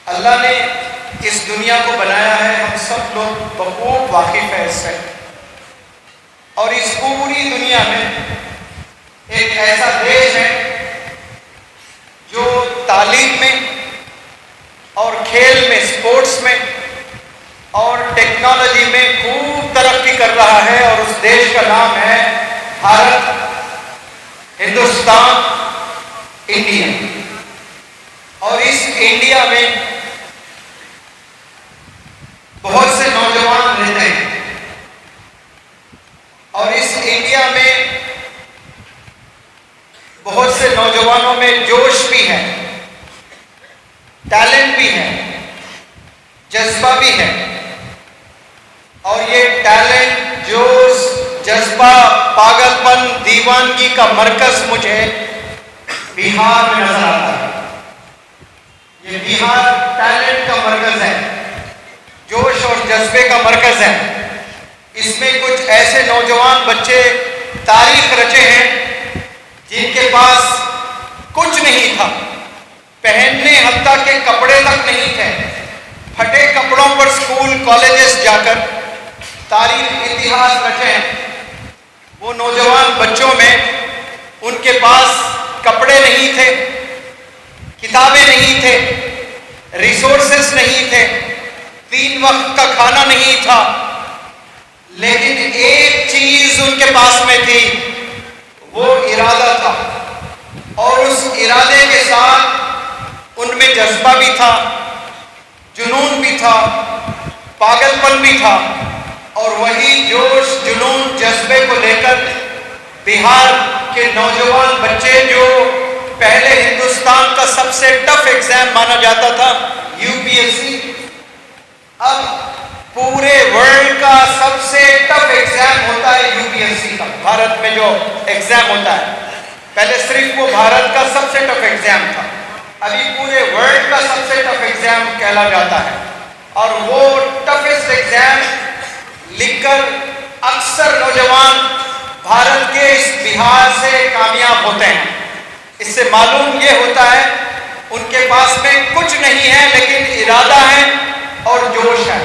अल्लाह ने इस दुनिया को बनाया है, हम सब लोग बखूब वाकिफ है इससे। और इस पूरी दुनिया में एक ऐसा देश है जो तालीम में और खेल में, स्पोर्ट्स में और टेक्नोलॉजी में खूब तरक्की कर रहा है, और उस देश का नाम है भारत, हिंदुस्तान, इंडिया। और इस इंडिया में बहुत से नौजवान रहते हैं, और इस इंडिया में बहुत से नौजवानों में जोश भी है, टैलेंट भी है, जज्बा भी है। और ये टैलेंट, जोश, जज्बा, पागलपन, दीवानगी का मरकज मुझे बिहार में नजर आता है। ये बिहार टैलेंट का मरकज है, जोश और जज्बे का मरकज है। इसमें कुछ ऐसे नौजवान बच्चे तारीख रचे हैं जिनके पास कुछ नहीं था, पहनने हत्ता के कपड़े तक नहीं थे, फटे कपड़ों पर स्कूल कॉलेजेस जाकर तारीख, इतिहास रचे हैं। वो नौजवान बच्चों में उनके पास कपड़े नहीं थे, किताबें नहीं थे, रिसोर्सेस नहीं थे, 3 वक्त का खाना नहीं था, लेकिन एक चीज उनके पास में थी, वो इरादा था। और उस इरादे के साथ उनमें जज्बा भी था, जुनून भी था, पागलपन भी था। और वही जोश, जुनून, जज्बे को लेकर बिहार के नौजवान बच्चे, जो पहले हिंदुस्तान का सबसे टफ एग्जाम माना जाता था यूपीएससी, अब पूरे वर्ल्ड का सबसे टफ एग्जाम होता है यूपीएससी का। भारत में जो एग्जाम होता है, पहले सिर्फ वो भारत का सबसे टफ एग्जाम था, अभी पूरे वर्ल्ड का सबसे टफ एग्जाम कहला जाता है। और वो टफेस्ट एग्जाम लिखकर अक्सर नौजवान भारत के इस बिहार से कामयाब होते हैं। इससे मालूम ये होता है उनके पास में कुछ नहीं है, लेकिन इरादा है और जोश है।